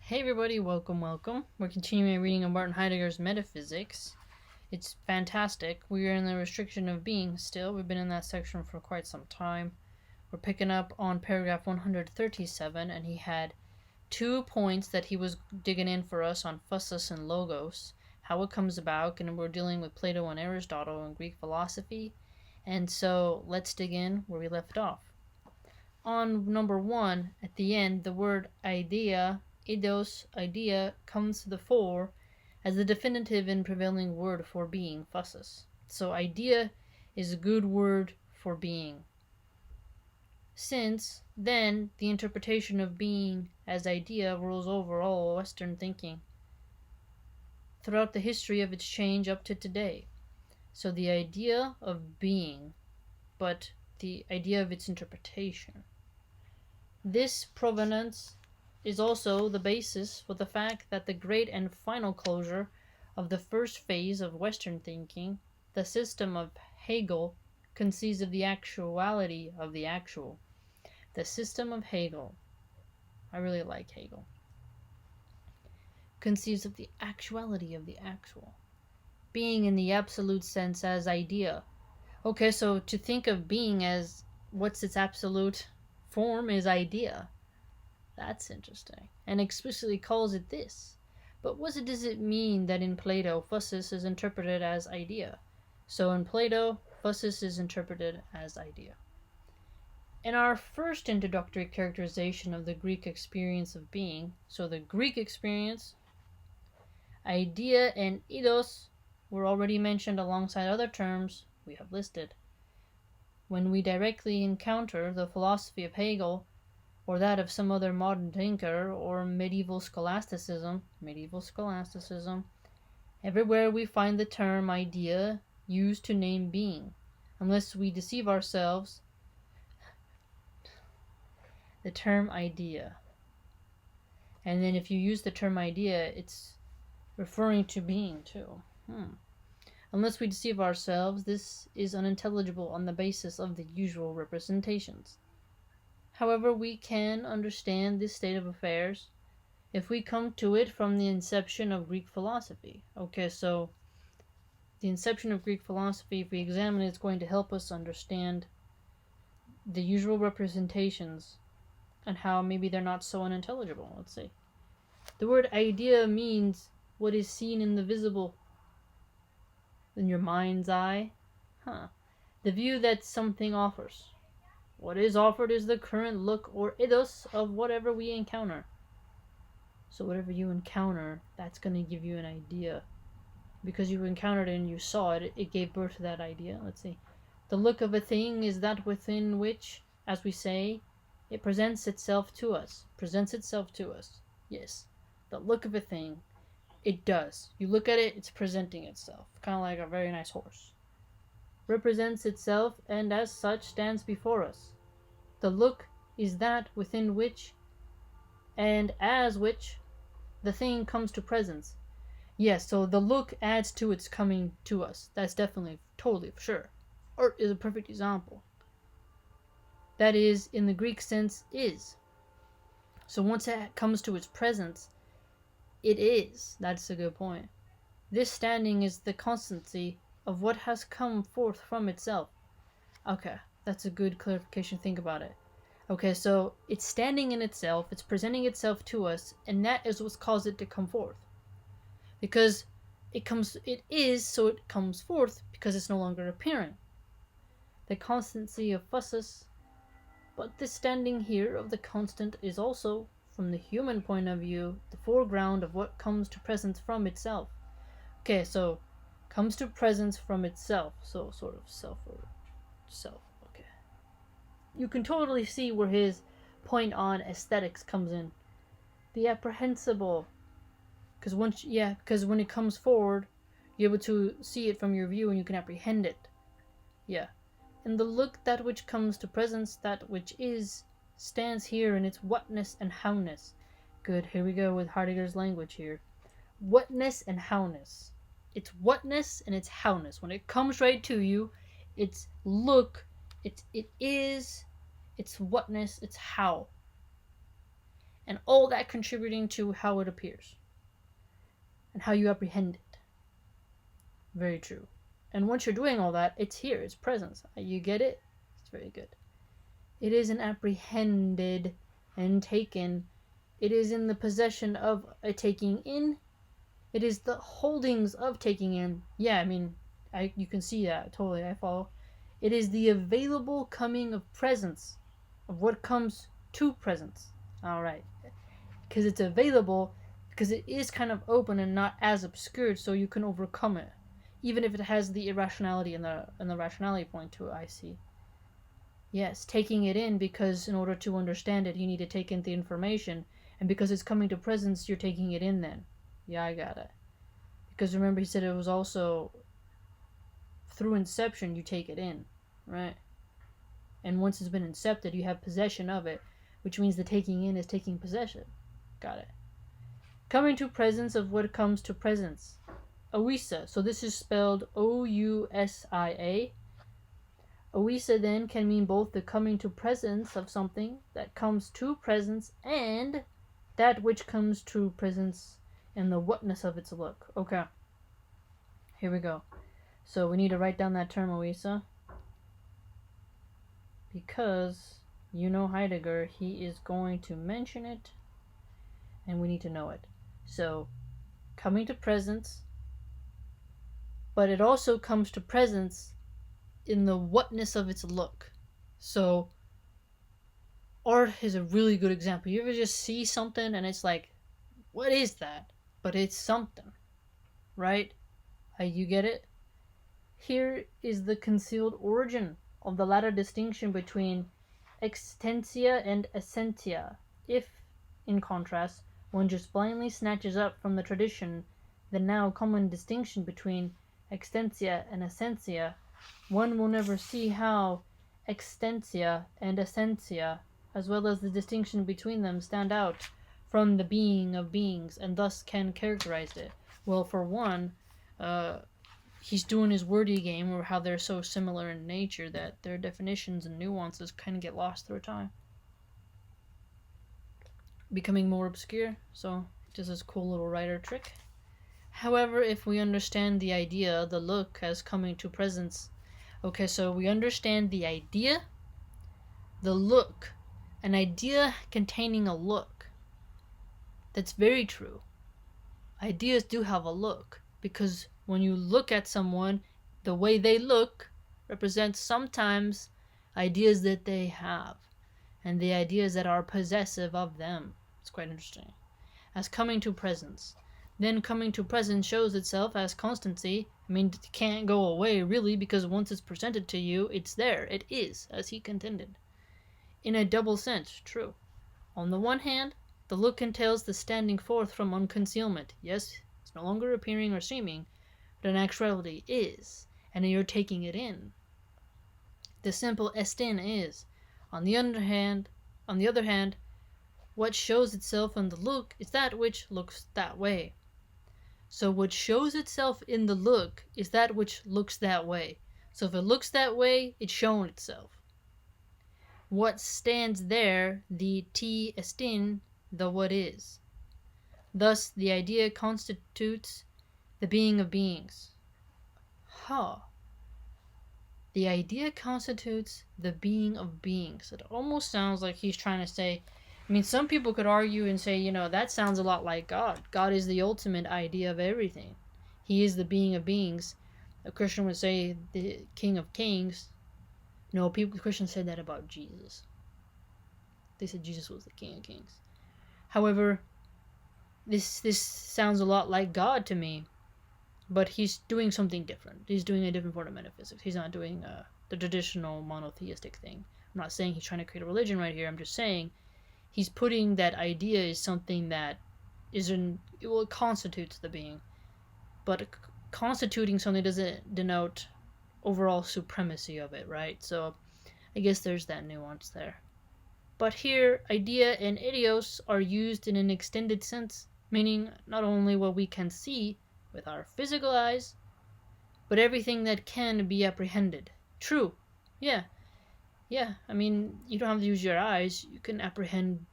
Hey everybody, welcome. We're continuing our reading of Martin Heidegger's Metaphysics. It's fantastic. We are in the restriction of being still. We've been in that section for quite some time. We're picking up on paragraph 137, and he had 2 points that he was digging in for us on phusis and logos, how it comes about, and we're dealing with Plato and Aristotle and Greek philosophy. And so let's dig in where we left off. On number 1, at the end, the word idea, idea, comes to the fore as the definitive and prevailing word for being, phusis. So idea is a good word for being. Since, then, the interpretation of being as idea rules over all Western thinking throughout the history of its change up to today. So the idea of being, but the idea of its interpretation. This provenance is also the basis for the fact that the great and final closure of the first phase of Western thinking, the system of Hegel, conceives of the actuality of the actual. The system of Hegel, I really like Hegel, conceives of the actuality of the actual. Being in the absolute sense as idea. Okay, so to think of being as what's its absolute form is idea. That's interesting. And explicitly calls it this. But what does it mean that in Plato, phusis is interpreted as idea? So in Plato, phusis is interpreted as idea. In our first introductory characterization of the Greek experience of being, so the Greek experience, idea and eidos were already mentioned alongside other terms we have listed. When we directly encounter the philosophy of Hegel, or that of some other modern thinker, or medieval scholasticism, everywhere we find the term idea used to name being, unless we deceive ourselves. The term idea. And then if you use the term idea, it's referring to being too. Unless we deceive ourselves, this is unintelligible on the basis of the usual representations. However, we can understand this state of affairs if we come to it from the inception of Greek philosophy. Okay, so the inception of Greek philosophy, if we examine it, it's going to help us understand the usual representations and how maybe they're not so unintelligible. Let's see. The word idea means what is seen in the visible, in your mind's eye. The view that something offers. What is offered is the current look or eidos of whatever we encounter. So whatever you encounter, that's going to give you an idea. Because you encountered it and you saw it, it gave birth to that idea. Let's see. The look of a thing is that within which, as we say, it presents itself to us. Yes. The look of a thing, it does. You look at it, it's presenting itself. Kind of like a very nice horse. Represents itself and as such stands before us. The look is that within which and as which the thing comes to presence. Yes, so the look adds to its coming to us. That's definitely, totally, for sure. Art is a perfect example. That is, in the Greek sense, is. So once it comes to its presence, it is. That's a good point. This standing is the constancy of what has come forth from itself. Okay, that's a good clarification. Think about it. Okay, so it's standing in itself, it's presenting itself to us, and that is what caused it to come forth. Because it is, so it comes forth because it's no longer appearing. The constancy of phusis, but the standing here of the constant is also, from the human point of view, the foreground of what comes to presence from itself. Okay, so comes to presence from itself, so sort of self. Okay, you can totally see where his point on aesthetics comes in. The apprehensible, because when it comes forward, you're able to see it from your view and you can apprehend it. Yeah. And the look, that which comes to presence, that which is, stands here in its whatness and howness. Good, here we go with Heidegger's language here. Whatness and howness. It's whatness and it's howness. When it comes right to you, it's look, it is, it's whatness, it's how. and all that contributing to how it appears and how you apprehend it. Very true. And once you're doing all that, it's here, it's presence. You get it? It's very good. It isn't apprehended and taken. It is in the possession of a taking in. It is the holdings of taking in. Yeah, I mean, you can see that. Totally, I follow. It is the available coming of presence, of what comes to presence. Alright. Because it's available, because it is kind of open and not as obscured, so you can overcome it. Even if it has the irrationality and the rationality point to it, I see. Yes, taking it in, because in order to understand it, you need to take in the information. And because it's coming to presence, you're taking it in then. Yeah, I got it. Because remember, he said it was also through inception, you take it in, right? And once it's been incepted, you have possession of it, which means the taking in is taking possession. Got it. Coming to presence of what comes to presence. Ousia. So this is spelled O-U-S-I-A. Ousia then can mean both the coming to presence of something that comes to presence and that which comes to presence and the whatness of its look. Okay. Here we go. So we need to write down that term Ousia. Because you know Heidegger, he is going to mention it and we need to know it. So coming to presence, but it also comes to presence in the whatness of its look. So art is a really good example. You ever just see something and it's like, what is that? But it's something, right? You get it? Here is the concealed origin of the latter distinction between extensia and essentia. If, in contrast, one just blindly snatches up from the tradition the now common distinction between extensia and essentia, one will never see how extensia and essentia, as well as the distinction between them, stand out from the being of beings, and thus can characterize it. Well, for one, he's doing his wordy game, or how they're so similar in nature that their definitions and nuances kind of get lost through time, becoming more obscure. So just this cool little writer trick. However, if we understand the idea, the look, as coming to presence, okay, so we understand the idea, the look, an idea containing a look. That's very true. Ideas do have a look, because when you look at someone, the way they look represents sometimes ideas that they have, and the ideas that are possessive of them. It's quite interesting. As coming to presence. Then coming to presence shows itself as constancy. I mean, it can't go away, really, because once it's presented to you, it's there. It is, as he contended. In a double sense, true. On the one hand, the look entails the standing forth from unconcealment. Yes, it's no longer appearing or seeming, but in actuality is, and you're taking it in. The simple estin is. On the other hand, what shows itself in the look is that which looks that way. So what shows itself in the look is that which looks that way. So if it looks that way, it's shown itself. What stands there, the ti estin, the what is. Thus, the idea constitutes the being of beings. The idea constitutes the being of beings. It almost sounds like he's trying to say, I mean, some people could argue and say, that sounds a lot like God. God is the ultimate idea of everything. He is the being of beings. A Christian would say the King of Kings. No, Christians said that about Jesus. They said Jesus was the King of Kings. However, this sounds a lot like God to me, but he's doing something different. He's doing a different form of metaphysics. He's not doing the traditional monotheistic thing. I'm not saying he's trying to create a religion right here. I'm just saying he's putting that idea is something that it constitutes the being. But constituting something doesn't denote overall supremacy of it, right? So I guess there's that nuance there. But here, idea and idios are used in an extended sense, meaning not only what we can see with our physical eyes, but everything that can be apprehended. True. Yeah. I mean, you don't have to use your eyes. You can apprehend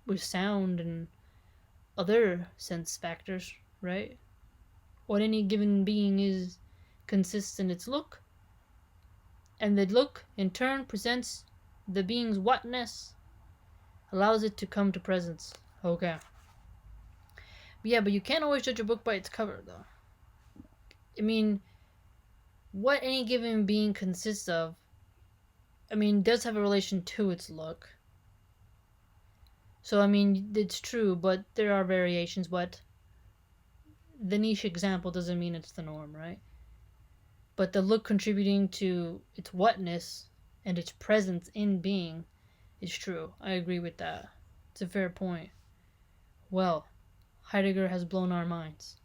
with sound and other sense factors, right? What any given being is consists in its look, and the look in turn presents the being's whatness, allows it to come to presence. Okay. But you can't always judge a book by its cover, though. I mean, what any given being consists of, does have a relation to its look. So, it's true, but there are variations, but the niche example doesn't mean it's the norm, right? But the look contributing to its whatness and its presence in being is true. I agree with that. It's a fair point. Well, Heidegger has blown our minds.